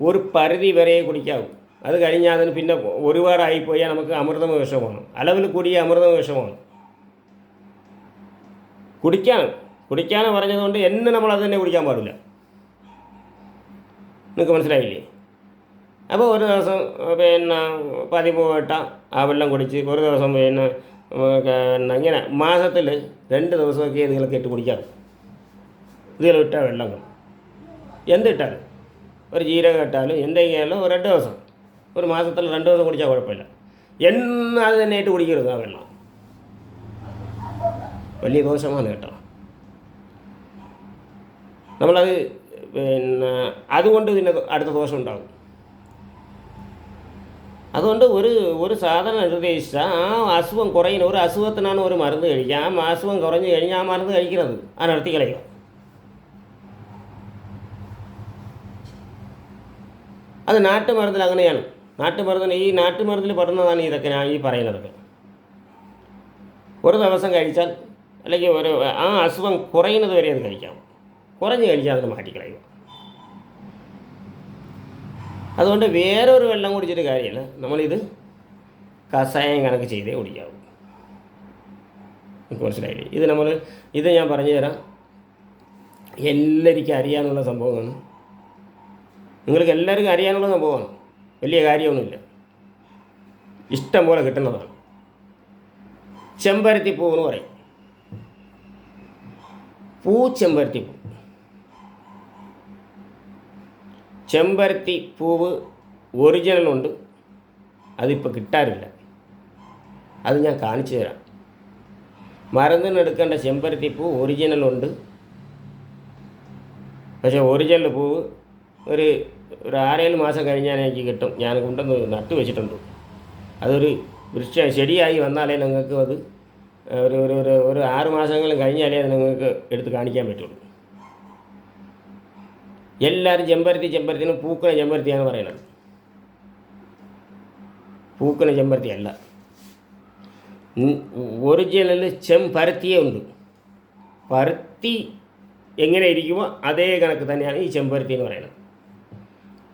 ഒരു പരിധി വരെ കുടിക്കാവൂ. അത് കഴിഞ്ഞാൽ അതിന് പിന്നെ ഒരുപാടായിപ്പോയാൽ നമുക്ക് അമൃതം വിഷമാണ്. അളവിൽ കൂടിയ അമൃതം വിഷമാണ്. കുടിക്കാൻ പറഞ്ഞതുകൊണ്ട് എന്നും നമ്മൾ അത് തന്നെ കുടിക്കാൻ പാടില്ല. നിങ്ങൾക്ക് മനസ്സിലായില്ലേ? അപ്പോൾ ഒരു ദിവസം 13 ഇട്ടാൽ ആ വെള്ളം കുടിച്ച് ഒരു ദിവസം ഇങ്ങനെ മാസത്തിൽ 2 ദിവസമൊക്കെ ഇതിലൊക്കെ ഇട്ട് കുടിക്കാം. ഇതിലിട്ട വെള്ളങ്ങൾ എന്തിട്ടാലും, ഒരു ജീരകം ഇട്ടാലും എന്തെങ്കിലും 2 ദിവസം, ഒരു മാസത്തിൽ 2 ദിവസം കുടിച്ചാൽ കുഴപ്പമില്ല. എന്നും അത് തന്നെ ഇട്ട് കുടിക്കരുത്. ആ വെള്ളം വലിയ ദോഷമാണ് കേട്ടോ. നമ്മളത് അതുകൊണ്ട് പിന്നെ അടുത്ത ദോഷം ഉണ്ടാകും. അതുകൊണ്ട് ഒരു സാധനം നിർദ്ദേശിച്ചാൽ ആ അസുഖം കുറയുന്ന ഒരു അസുഖത്തിനാണ് ഒരു മരുന്ന് കഴിക്കുക. ആ അസുഖം കുറഞ്ഞു കഴിഞ്ഞാൽ ആ മരുന്ന് കഴിക്കുന്നത് ആ നിർത്തി കളയുക. അത് നാട്ടുമരുന്നിൽ അങ്ങനെയാണ്. ഈ നാട്ടുമരുന്നിൽ പെടുന്നതാണ് ഇതൊക്കെ ഞാൻ ഈ പറയുന്നതൊക്കെ. ഒരു ദിവസം കഴിച്ചാൽ അല്ലെങ്കിൽ ആ അസുഖം കുറയുന്നത് വരെ അത് കഴിക്കാം. കുറഞ്ഞ് കഴിച്ചാൽ അത് മാറ്റിക്കളയുക. അതുകൊണ്ട് വേറൊരു വെള്ളം കുടിച്ചിട്ട് കാര്യമില്ല. നമ്മളിത് കഷായം കണക്ക് ചെയ്തേ കുടിക്കാവൂ. മനസ്സിലായില്ലേ? ഇത് ഞാൻ പറഞ്ഞു തരാം. എല്ലാവർക്കും അറിയാനുള്ള സംഭവമാണ്. നിങ്ങൾക്ക് എല്ലാവർക്കും അറിയാനുള്ള സംഭവമാണ്. വലിയ കാര്യമൊന്നുമില്ല. ഇഷ്ടം പോലെ കിട്ടുന്നതാണ്. ചെമ്പരത്തിപ്പൂ എന്ന് പറയും. ചെമ്പരത്തിപ്പൂ. ചെമ്പരത്തിപ്പൂവ് ഒറിജിനലുണ്ട്. അതിപ്പോൾ കിട്ടാറില്ല. അത് ഞാൻ കാണിച്ചു തരാം. മരുന്നിനെടുക്കേണ്ട ചെമ്പരത്തിപ്പൂ ഒറിജിനലുണ്ട്. പക്ഷേ ഒറിജിനൽ പൂവ് ഒരു ഒരു 6-7 മാസം കഴിഞ്ഞാൽ എനിക്ക് കിട്ടും. ഞാൻ കൊണ്ടുവന്ന് നട്ട് വെച്ചിട്ടുണ്ട്. അതൊരു ശരിയായി വന്നാലേ നിങ്ങൾക്ക് അത് ഒരു ഒരു ഒരു ഒരു 6 മാസങ്ങളും കഴിഞ്ഞാലേ അത് നിങ്ങൾക്ക് എടുത്ത് കാണിക്കാൻ പറ്റുള്ളൂ. എല്ലാവരും ചെമ്പരത്തിന് പൂക്കണ ചെമ്പരത്തിയാണ് പറയുന്നത്. പൂക്കണ ചെമ്പരത്തി അല്ല, ഒറിജിനൽ ചെമ്പരത്തിയേ ഉണ്ട്. പരുത്തി എങ്ങനെ ഇരിക്കുമോ അതേ കണക്ക് തന്നെയാണ് ഈ ചെമ്പരത്തി എന്ന് പറയുന്നത്.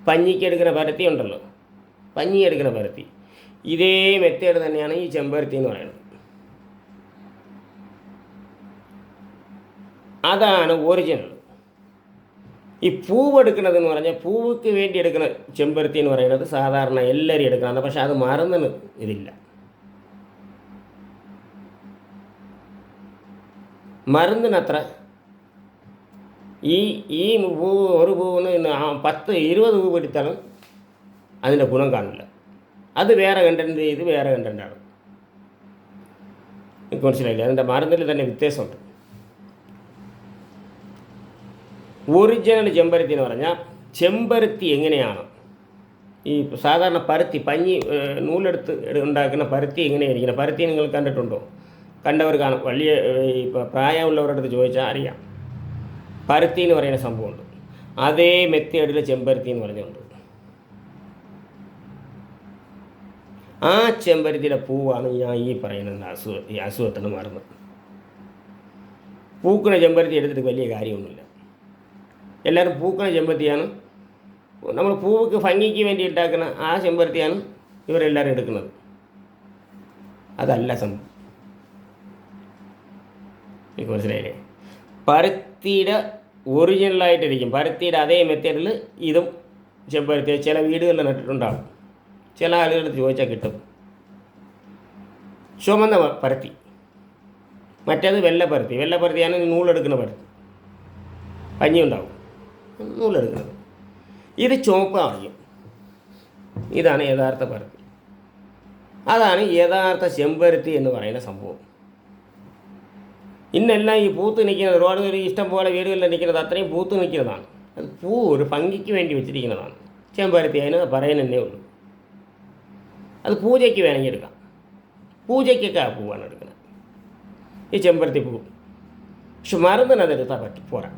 പഞ്ഞിക്ക് എടുക്കുന്ന പരുത്തി ഉണ്ടല്ലോ, പഞ്ഞി എടുക്കുന്ന പരുത്തി, ഇതേ മെത്തേഡ് തന്നെയാണ് ഈ ചെമ്പരത്തി എന്ന് പറയുന്നത്. അതാണ് ഒറിജിനൽ. ഈ പൂവ് എടുക്കുന്നതെന്ന് പറഞ്ഞാൽ പൂവുക്ക് വേണ്ടി എടുക്കുന്ന ചെമ്പരത്തി എന്ന് പറയുന്നത് സാധാരണ എല്ലാവരും എടുക്കുന്നതാണ്. പക്ഷെ അത് മറന്നിന് ഇതില്ല. മരുന്നിനത്ര ഈ പൂവ് ഒരു പൂവിന് 10-20 പൂവ് എടുത്താലും അതിൻ്റെ ഗുണം കാണില്ല. അത് വേറെ കണ്ടൻറ്റ്, ഇത് വേറെ കണ്ടൻറ്റാണ്. എനിക്ക് മനസ്സിലായില്ല. അതിൻ്റെ മരുന്നിൽ തന്നെ വ്യത്യാസമുണ്ട്. ഒറിജിനൽ ചെമ്പരത്തി എന്ന് പറഞ്ഞാൽ ചെമ്പരത്തി എങ്ങനെയാണ് ഈ സാധാരണ പരുത്തി പഞ്ഞി നൂലെടുത്ത് ഉണ്ടാക്കുന്ന പരുത്തി എങ്ങനെയായിരിക്കണം? പരുത്തി നിങ്ങൾ കണ്ടിട്ടുണ്ടോ? കണ്ടവർ കാണും. വലിയ പ്രായമുള്ളവരുടെ അടുത്ത് ചോദിച്ചാൽ അറിയാം. പരുത്തി എന്ന് പറയുന്ന സംഭവമുണ്ട്. അതേ മെത്തേഡിൽ ചെമ്പരത്തി എന്ന് പറഞ്ഞുകൊണ്ട് ആ ചെമ്പരത്തിയുടെ പൂവാണ് ഞാൻ ഈ പറയുന്ന അസുഖത്തിന് മറന്നത്. പൂക്കണ ചെമ്പരത്തി എടുത്തിട്ട് വലിയ കാര്യമൊന്നുമില്ല. എല്ലാവരും പൂക്കണ ചെമ്പരത്തിയാണ്, നമ്മൾ പൂവുക്ക് ഭംഗിക്ക് വേണ്ടി ഉണ്ടാക്കുന്ന ആ ചെമ്പരത്തിയാണ് ഇവരെല്ലാവരും എടുക്കുന്നത്. അതല്ല സംഭവം. എനിക്ക് മനസ്സിലായില്ലേ? പരുത്തിയുടെ ഒറിജിനലായിട്ടിരിക്കും. പരുത്തിയുടെ അതേ മെത്തേഡിൽ ഇതും ചെമ്പരത്തി ചില വീടുകളിൽ നട്ടിട്ടുണ്ടാകും. ചില ആളുകൾ ചോദിച്ചാൽ കിട്ടും. ചുമന്ന പരുത്തി, മറ്റേത് വെള്ളപ്പരുത്തി. വെള്ളപ്പരുത്തിയാണ് നൂലെടുക്കുന്ന പരുത്തി, പഞ്ഞി ഉണ്ടാവും നൂലെടുക്കുന്നത്. ഇത് ചുവപ്പായിരിക്കും. ഇതാണ് യഥാർത്ഥ പരുത്തി. അതാണ് യഥാർത്ഥ ചെമ്പരത്തി എന്ന് പറയുന്ന സംഭവം. ഇന്നെല്ലാം ഈ പൂത്ത് നിൽക്കുന്നത്, റോഡ് ഇഷ്ടം പോലെ വീടുകളിൽ നിൽക്കുന്നത് അത്രയും പൂത്ത് നിൽക്കുന്നതാണ്. അത് പൂ ഒരു ഭംഗിക്ക് വേണ്ടി വെച്ചിരിക്കുന്നതാണ്. ചെമ്പരത്തി അതിന് പറയുന്നതന്നെ ഉള്ളൂ. അത് പൂജയ്ക്ക് വേണമെങ്കിൽ എടുക്കാം. പൂജയ്ക്കൊക്കെ ആ പൂവാണ് എടുക്കുന്നത്, ഈ ചെമ്പരത്തി പൂ. പക്ഷെ മരുന്നിന് അതെടുത്താൽ പറ്റും, പോരാ.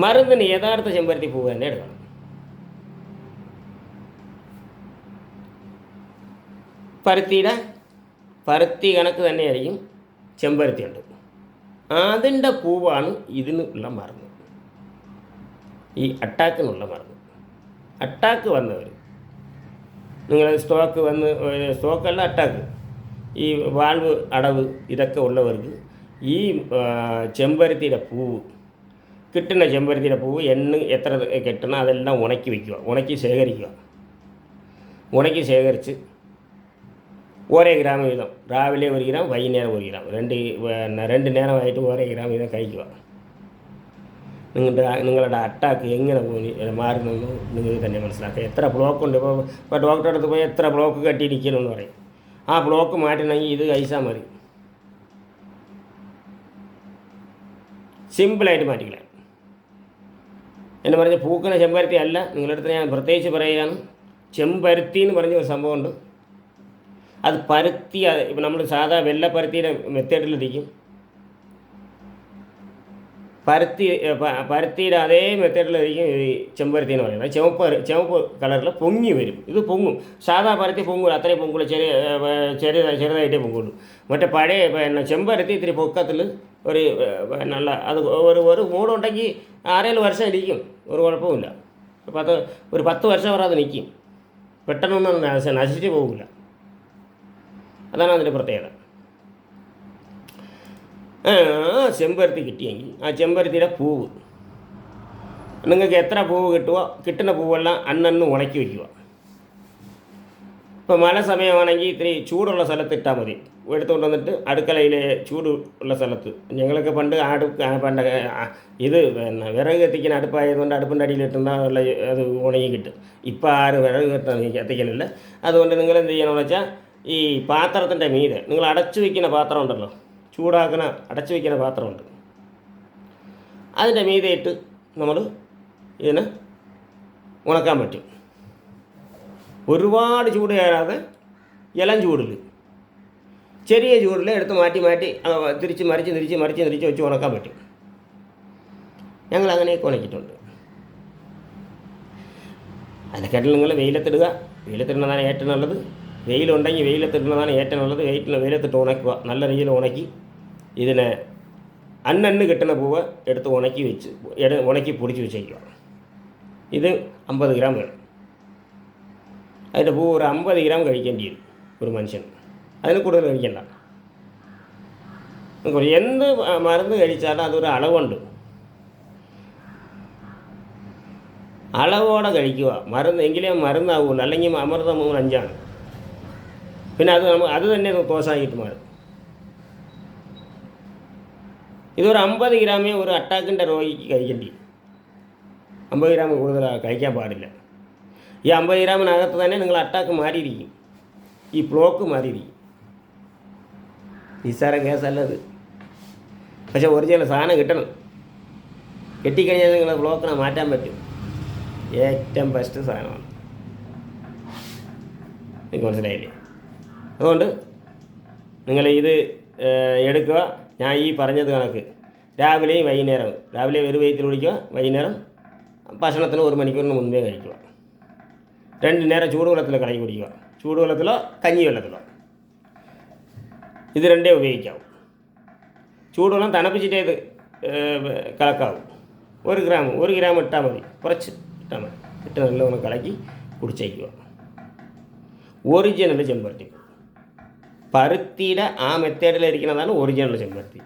മരുന്നിന് യഥാർത്ഥ ചെമ്പരത്തി പൂവ് തന്നെ എടുക്കണം. പരുത്തി കണക്ക് തന്നെയായിരിക്കും ചെമ്പരത്തി ഉണ്ട്. അതിൻ്റെ പൂവാണ് ഇതിനുള്ള മരുന്ന്, ഈ അറ്റാക്കിനുള്ള മരുന്ന്. അറ്റാക്ക് വന്നവർ, നിങ്ങൾ സ്റ്റോക്കല്ല അറ്റാക്ക്, ഈ വാൾവ് അടവ് ഇതൊക്കെ ഉള്ളവർക്ക് ഈ ചെമ്പരത്തിയുടെ പൂവ്, കിട്ടുന്ന ചെമ്പരത്തിയുടെ പൂവ് എത്ര കിട്ടണം അതെല്ലാം ഉണക്കി വയ്ക്കുക, ഉണക്കി ശേഖരിച്ച് 1 ഗ്രാം വീതം, രാവിലെ 1 ഗ്രാം, വൈകുന്നേരം 1 ഗ്രാം, 2 നേരമായിട്ട് 1 ഗ്രാം വീതം കഴിക്കുക. നിങ്ങളുടെ അറ്റാക്ക് എങ്ങനെ മാറുന്നെന്ന് നിങ്ങൾക്ക് തന്നെ മനസ്സിലാക്കുക. എത്ര ബ്ലോക്ക് ഉണ്ട്. ഇപ്പോൾ ഡോക്ടറെ അടുത്ത് പോയി എത്ര ബ്ലോക്ക് കെട്ടിയിരിക്കണമെന്ന് പറയും. ആ ബ്ലോക്ക് മാറ്റണമെങ്കിൽ ഇത് കഴിച്ചാൽ മതി. സിമ്പിളായിട്ട് മാറ്റിക്കളയാം. എന്ന് പറഞ്ഞ് പൂക്കണ ചെമ്പരത്തി അല്ല, നിങ്ങളടുത്ത് ഞാൻ പ്രത്യേകിച്ച് പറയുകയാണ്. ചെമ്പരത്തി എന്ന് പറഞ്ഞ ഒരു സംഭവമുണ്ട്. അത് പരുത്തി, ഇപ്പം നമ്മൾ സാധാ വെള്ളപ്പരുത്തിയുടെ മെത്തേഡിലിരിക്കും. പരുത്തിയുടെ അതേ മെത്തേഡിലിരിക്കും ഈ ചെമ്പരത്തി എന്ന് പറയുന്നത്. ചുവപ്പ് കളറിൽ പൊങ്ങി വരും. ഇത് പൊങ്ങും. സാധാ പരുത്തി പൊങ്ങൂല, അത്രയും പൊങ്ങൂല, ചെറുതായിട്ടേ പൊങ്ങുള്ളൂ. മറ്റേ പഴയ ചെമ്പരത്തി ഇത്തിരി പൊക്കത്തിൽ ഒരു നല്ല, അത് ഒരു മൂടുണ്ടെങ്കിൽ 6-7 വർഷം ഇരിക്കും, ഒരു കുഴപ്പമില്ല. ഒരു 10 വർഷം വരെ അത് നിൽക്കും. പെട്ടെന്നൊന്നും നശിച്ചു പോകില്ല. അതാണ് അതിൻ്റെ പ്രത്യേകത. ചെമ്പരത്തി കിട്ടിയെങ്കിൽ ആ ചെമ്പരത്തിയുടെ പൂവ് നിങ്ങൾക്ക് എത്ര പൂവ് കിട്ടുമോ, കിട്ടുന്ന പൂവെല്ലാം അന്നന്ന് ഉണക്കി വയ്ക്കുക. ഇപ്പോൾ മഴ സമയമാണെങ്കിൽ ഇത്തിരി ചൂടുള്ള സ്ഥലത്ത് ഇട്ടാൽ മതി. എടുത്തുകൊണ്ട് വന്നിട്ട് അടുക്കളയിലെ ചൂടുള്ള സ്ഥലത്ത്, ഞങ്ങളൊക്കെ പണ്ട് ഇത് വിറക് കത്തിക്കുന്ന അടുപ്പായതുകൊണ്ട് അടുപ്പിൻ്റെ അടിയിലിട്ടുന്ന അത് ഉണങ്ങി കിട്ടും. ഇപ്പോൾ ആരും വിറക് കത്തിക്കലില്ല. അതുകൊണ്ട് നിങ്ങൾ എന്ത് ചെയ്യണമെന്ന് വെച്ചാൽ, ഈ പാത്രത്തിൻ്റെ മീതെ നിങ്ങൾ അടച്ചു വയ്ക്കുന്ന പാത്രം ഉണ്ടല്ലോ, ചൂടാക്കുന്ന അടച്ചു വയ്ക്കുന്ന പാത്രമുണ്ട്, അതിൻ്റെ മീതെ ഇട്ട് നമ്മൾ ഇതിനെ ഉണക്കാൻ പറ്റും. ഒരുപാട് ചൂട് കയറാതെ ഇളം ചൂടിൽ, ചെറിയ ചൂടിൽ എടുത്ത് മാറ്റി മാറ്റി തിരിച്ച് മറിച്ച് വെച്ച് ഉണക്കാൻ പറ്റും. ഞങ്ങൾ അങ്ങനെയൊക്കെ ഉണക്കിയിട്ടുണ്ട്. അതിനെക്കാട്ടിൽ നിങ്ങൾ വെയിലത്തിടുക. വെയിലത്തിടുന്നതാണ് ഏറ്റവും നല്ലത്. വെയിലുണ്ടെങ്കിൽ വെയിലത്തിടുന്നതാണ് ഏറ്റവും നല്ലത്. വെയിലത്തിട്ട് ഉണക്കുക. നല്ല രീതിയിൽ ഉണക്കി ഇതിനെ അന്നന്ന് കിട്ടുന്ന പൂവ് എടുത്ത് ഉണക്കി പൊടിച്ച് വെച്ചേക്കുക. ഇത് 50 ഗ്രാം വേണം. അതിൻ്റെ പൂവ് ഒരു 50 ഗ്രാം കഴിക്കേണ്ടി വരും ഒരു മനുഷ്യന്. അതിന് കൂടുതൽ കഴിക്കണ്ട. എന്ത് മരുന്ന് കഴിച്ചാലും അതൊരു അളവുണ്ട്. അളവോടെ കഴിക്കുക. എങ്കിലേ മരുന്നാവുള്ളൂ. അല്ലെങ്കിൽ അമൃതം 5 പിന്നെ അത് തന്നെ ദോഷമായിട്ട് മാറും. ഇതൊരു 50 ഗ്രാമേ ഒരു അറ്റാക്കിൻ്റെ രോഗിക്ക് കഴിക്കേണ്ടി. 50 ഗ്രാം കൂടുതൽ കഴിക്കാൻ പാടില്ല. ഈ 50 ഗ്രാമിനകത്ത് തന്നെ നിങ്ങൾ അറ്റാക്ക് മാറിയിരിക്കും. ഈ ബ്ലോക്ക് മാറിയിരിക്കും. നിസ്സാര കേസല്ലത്. പക്ഷേ ഒറിജിനൽ സാധനം കിട്ടണം. കിട്ടിക്കഴിഞ്ഞാൽ നിങ്ങൾ ബ്ലോക്കിനെ മാറ്റാൻ പറ്റും. ഏറ്റവും ബെസ്റ്റ് സാധനമാണ്. നിങ്ങൾക്ക് മനസ്സിലായില്ലേ? അതുകൊണ്ട് നിങ്ങൾ ഇത് എടുക്കുക. ഞാൻ ഈ പറഞ്ഞത് കണക്ക് രാവിലെയും വൈകുന്നേരം, രാവിലെ ഒരു വെയിറ്റിൽ കുടിക്കുക, വൈകുന്നേരം ഭക്ഷണത്തിന് 1 മണിക്കൂറിന് മുൻപേ കഴിക്കുക. 2 നേരം ചൂടുവെള്ളത്തിൽ കലക്കി കുടിക്കുക. ചൂടുവെള്ളത്തിലോ കഞ്ഞിവെള്ളത്തിലോ, ഇത് രണ്ടേ ഉപയോഗിക്കാവും. ചൂടുവെള്ളം തണുപ്പിച്ചിട്ടേ ഇത് കലക്കാവും. 1 ഗ്രാം ഇട്ടാൽ മതി. കുറച്ച് ഇട്ടാൽ മതി. ഇട്ട് നല്ലോണം കലക്കി കുടിച്ചേക്കുക. ഒറിജിനൽ ചെമ്പരത്തി. പരുത്തിയുടെ ആ മെത്തേഡിലിരിക്കുന്നതാണ് ഒറിജിനൽ ചെമ്പരത്തി.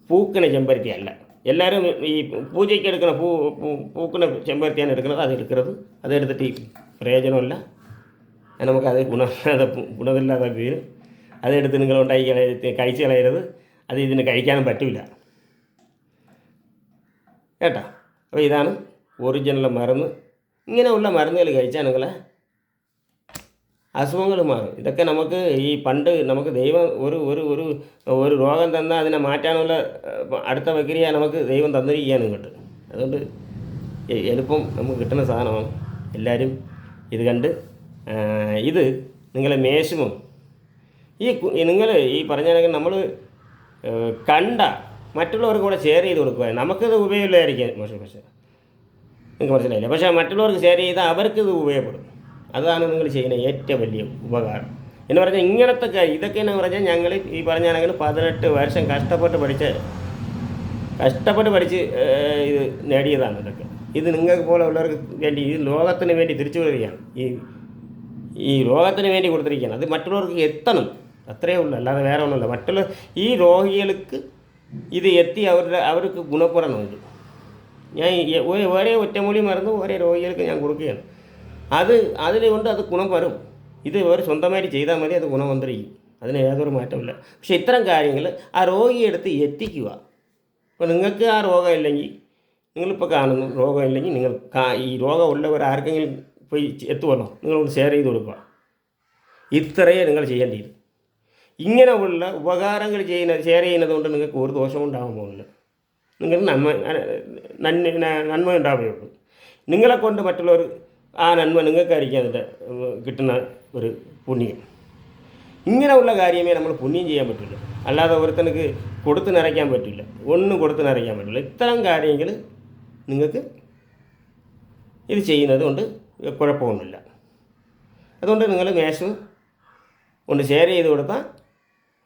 പൂക്കിന ചെമ്പരത്തി അല്ല. എല്ലാവരും ഈ പൂജയ്ക്ക് എടുക്കുന്ന പൂക്കിന ചെമ്പരത്തിയാണ് എടുക്കുന്നത്. അതെടുത്തിട്ട് ഈ പ്രയോജനമല്ല. നമുക്കത് ഗുണമില്ലാതെ വരും. അതെടുത്ത് നിങ്ങൾ കഴിച്ച് കളയരുത്. അത് ഇതിന് കഴിക്കാനും പറ്റില്ല കേട്ടോ. അപ്പോൾ ഇതാണ് ഒറിജിനൽ മരുന്ന്. ഇങ്ങനെയുള്ള മരുന്നുകൾ കഴിച്ചാൽ നിങ്ങളെ അസുഖങ്ങൾ മാറും. ഇതൊക്കെ നമുക്ക് ഈ പണ്ട് നമുക്ക് ദൈവം ഒരു രോഗം തന്നാൽ അതിനെ മാറ്റാനുള്ള അടുത്ത പ്രക്രിയ നമുക്ക് ദൈവം തന്നിരിക്കുകയാണ് ഇങ്ങോട്ട്. അതുകൊണ്ട് എളുപ്പം നമുക്ക് കിട്ടുന്ന സാധനമാണ്. എല്ലാവരും ഇത് കണ്ട് ഇത് നിങ്ങളെ മാക്സിമം നിങ്ങൾ ഈ പറഞ്ഞാൽ നമ്മൾ കണ്ട മറ്റുള്ളവർക്ക് കൂടെ ഷെയർ ചെയ്ത് കൊടുക്കുക. നമുക്കിത് ഉപയോഗമില്ലായിരിക്കും പക്ഷേ നിങ്ങൾക്ക് മനസ്സിലായില്ല. പക്ഷേ മറ്റുള്ളവർക്ക് ഷെയർ ചെയ്താൽ അവർക്കിത് ഉപയോഗപ്പെടും. അതാണ് നിങ്ങൾ ചെയ്യുന്ന ഏറ്റവും വലിയ ഉപകാരം എന്ന് പറഞ്ഞാൽ. ഇങ്ങനത്തെ ഇതൊക്കെ എന്ന് പറഞ്ഞാൽ ഞങ്ങൾ ഈ പറഞ്ഞാണെങ്കിൽ 18 വർഷം കഷ്ടപ്പെട്ട് പഠിച്ച് ഇത് നേടിയതാണ് ഇതൊക്കെ. ഇത് നിങ്ങൾക്ക് പോലെ ഉള്ളവർക്ക് വേണ്ടി, ഈ ലോകത്തിന് വേണ്ടി തിരിച്ചു വരികയാണ്. ഈ ലോകത്തിന് വേണ്ടി കൊടുത്തിരിക്കുകയാണ്. അത് മറ്റുള്ളവർക്ക് എത്തണം, അത്രയേ ഉള്ളൂ. അല്ലാതെ വേറെ ഒന്നുമില്ല. ഈ രോഗികൾക്ക് ഇത് എത്തി അവർക്ക് ഗുണപ്പെടണം. ഇത് ഞാൻ ഒരേ ഒറ്റമൂലി മരുന്ന് ഓരോ രോഗികൾക്ക് ഞാൻ കൊടുക്കുകയാണ്. അതിലുകൊണ്ട് അത് ഗുണം വരും. ഇത് ഒരു സ്വന്തമായിട്ട് ചെയ്താൽ മതി, അത് ഗുണം വന്നിരിക്കും. അതിന് യാതൊരു മാറ്റമില്ല. പക്ഷേ ഇത്തരം കാര്യങ്ങൾ ആ രോഗിയെടുത്ത് എത്തിക്കുക. അപ്പോൾ നിങ്ങൾക്ക് ആ രോഗമില്ലെങ്കിൽ, നിങ്ങളിപ്പോൾ കാണുന്നു രോഗമില്ലെങ്കിൽ, നിങ്ങൾ ഈ രോഗമുള്ളവർ ആർക്കെങ്കിലും പോയി എത്തുമല്ലോ, നിങ്ങളോട് ഷെയർ ചെയ്ത് കൊടുക്കുക. ഇത്രയേ നിങ്ങൾ ചെയ്യേണ്ടത്. ഇങ്ങനെയുള്ള ഉപകാരങ്ങൾ ഷെയർ ചെയ്യുന്നത് കൊണ്ട് നിങ്ങൾക്ക് ഒരു ദോഷവും ഉണ്ടാകാൻ പോകുന്നില്ല. നിങ്ങൾക്ക് നന്മ ഉണ്ടാവുകയുള്ളൂ. നിങ്ങളെ കൊണ്ട് മറ്റുള്ളവർ ആ നന്മ നിങ്ങൾക്കായിരിക്കും അതിൻ്റെ കിട്ടുന്ന ഒരു പുണ്യം. ഇങ്ങനെയുള്ള കാര്യമേ നമ്മൾ പുണ്യം ചെയ്യാൻ പറ്റില്ല. അല്ലാതെ ഒരുത്തനക്ക് കൊടുത്ത് നിറയ്ക്കാൻ പറ്റില്ല. ഒന്നും കൊടുത്ത് നിറയ്ക്കാൻ പറ്റില്ല. ഇത്തരം കാര്യങ്ങൾ നിങ്ങൾക്ക് ഇത് ചെയ്യുന്നത് കൊണ്ട് കുഴപ്പമൊന്നുമില്ല. അതുകൊണ്ട് നിങ്ങൾ മാക്സിമം കൊണ്ട് ഷെയർ ചെയ്ത് കൊടുത്താൽ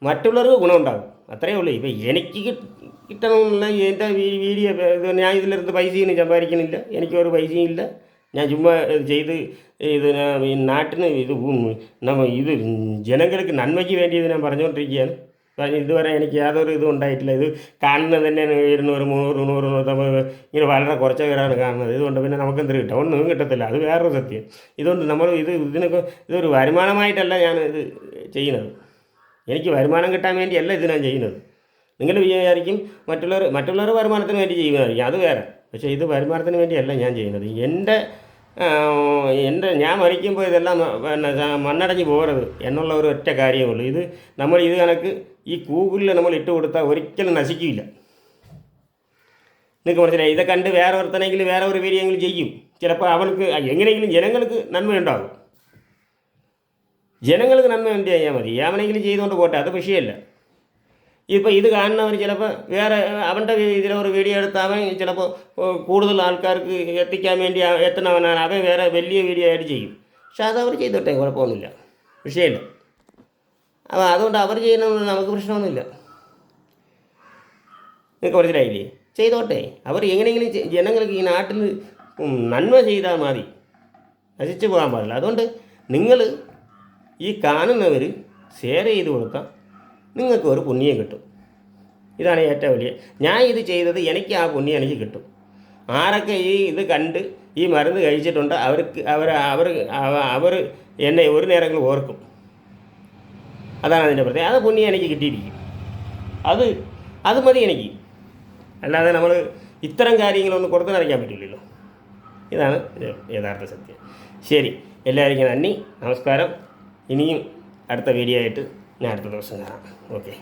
മറ്റുള്ളവർക്ക് ഗുണമുണ്ടാകും. അത്രയേ ഉള്ളൂ. ഇപ്പോൾ എനിക്ക് കിട്ടണമെന്നുള്ള എൻ്റെ വീഡിയോ ഞാൻ ഇതിലിരുന്ന് പൈസയൊന്നും സമ്പാദിക്കുന്നില്ല. എനിക്കൊരു പൈസയും ഇല്ല. ഞാൻ ചുമ്മാ ചെയ്ത് ഇത് ഈ നാട്ടിന് ഇത് ജനങ്ങൾക്ക് നന്മയ്ക്ക് വേണ്ടി ഇത് ഞാൻ പറഞ്ഞുകൊണ്ടിരിക്കുകയാണ്. ഇതുവരെ എനിക്ക് യാതൊരു ഇതും ഉണ്ടായിട്ടില്ല. ഇത് കാണുന്നത് തന്നെ 200 ഇങ്ങനെ വളരെ കുറച്ച് പേരാണ് കാണുന്നത്. ഇതുകൊണ്ട് പിന്നെ നമുക്കെന്ത് കിട്ടാം? ഒന്നും കിട്ടത്തില്ല. അത് വേറൊരു സത്യം. ഇതുകൊണ്ട് നമ്മൾ ഇതൊരു വരുമാനമായിട്ടല്ല ഞാൻ ഇത് ചെയ്യുന്നത്. എനിക്ക് വരുമാനം കിട്ടാൻ വേണ്ടിയല്ല ഇത് ഞാൻ ചെയ്യുന്നത്. നിങ്ങൾ വിചാരിക്കും മറ്റുള്ളവർ വരുമാനത്തിന് വേണ്ടി ചെയ്യുന്നതായിരിക്കും, അത് വേറെ. പക്ഷേ ഇത് വരുമാനത്തിന് വേണ്ടിയല്ല ഞാൻ ചെയ്യുന്നത്. ഞാൻ മരിക്കുമ്പോൾ ഇതെല്ലാം മണ്ണടഞ്ഞ് പോകരുത് എന്നുള്ള ഒരു ഒറ്റ കാര്യമേ ഉള്ളൂ. ഇത് കണക്ക് ഈ ഗൂഗിളിൽ നമ്മൾ ഇട്ട് കൊടുത്താൽ ഒരിക്കലും നശിക്കില്ല. നിങ്ങൾക്ക് മനസ്സിലായി. ഇതൊക്കെ കണ്ട് വേറെ ഒരുത്തനെങ്കിലും വേറെ ഒരു വീഡിയോ എങ്കിലും ചെയ്യും. ചിലപ്പോൾ അവർക്ക് എങ്ങനെയെങ്കിലും ജനങ്ങൾക്ക് നന്മയുണ്ടാകും. ജനങ്ങൾക്ക് നന്മ എന്ത് ചെയ്യാൻ മതി, അവനെങ്കിലും ചെയ്തുകൊണ്ട് പോട്ടെ, അത് വിഷയമല്ല. ഇപ്പോൾ ഇത് കാണുന്നവർ ചിലപ്പോൾ വേറെ അവൻ്റെ ഇതിലൊരു വീഡിയോ എടുത്ത് അവൻ ചിലപ്പോൾ കൂടുതൽ ആൾക്കാർക്ക് എത്തിക്കാൻ വേണ്ടി എത്തണവനാണ്, അവൻ വേറെ വലിയ വീഡിയോ ആയിട്ട് ചെയ്യും. പക്ഷെ അത് അവർ ചെയ്തോട്ടെ, കുഴപ്പമൊന്നുമില്ല, വിഷയമില്ല. അപ്പോൾ അതുകൊണ്ട് അവർ ചെയ്യുന്നത് നമുക്ക് പ്രശ്നമൊന്നുമില്ല. നിങ്ങൾക്ക് മനസ്സിലായില്ലേ? ചെയ്തോട്ടെ, അവർ എങ്ങനെയെങ്കിലും ജനങ്ങൾക്ക് ഈ നാട്ടിൽ നന്മ ചെയ്താൽ മതി, നശിച്ചു പോകാൻ പാടില്ല. അതുകൊണ്ട് നിങ്ങൾ ഈ കാണുന്നവർ ഷെയർ ചെയ്ത് കൊടുത്താൽ നിങ്ങൾക്ക് ഒരു പുണ്യം കിട്ടും. ഇതാണ് ഏറ്റവും വലിയ. ഞാൻ ഇത് ചെയ്തത് എനിക്ക് ആ പുണ്യം എനിക്ക് കിട്ടും. ആരൊക്കെ ഈ ഇത് കണ്ട് ഈ മരുന്ന് കഴിച്ചിട്ടുണ്ട് അവർ എന്നെ ഒരു നേരങ്ങളിൽ ഓർക്കും. അതാണ് അതിൻ്റെ പ്രത്യേകത. അത് പുണ്യം എനിക്ക് കിട്ടിയിരിക്കും. അത് മതി എനിക്ക്. അല്ലാതെ നമ്മൾ ഇത്തരം കാര്യങ്ങളൊന്നും കൊടുത്തു നിറയ്ക്കാൻ പറ്റില്ലല്ലോ. ഇതാണ് യഥാർത്ഥ സത്യം. ശരി, എല്ലാവർക്കും നന്ദി, നമസ്കാരം. ഇനിയും അടുത്ത വീഡിയോ ആയിട്ട് ഞാൻ അടുത്ത ദിവസം കാണാം. ഓക്കെ.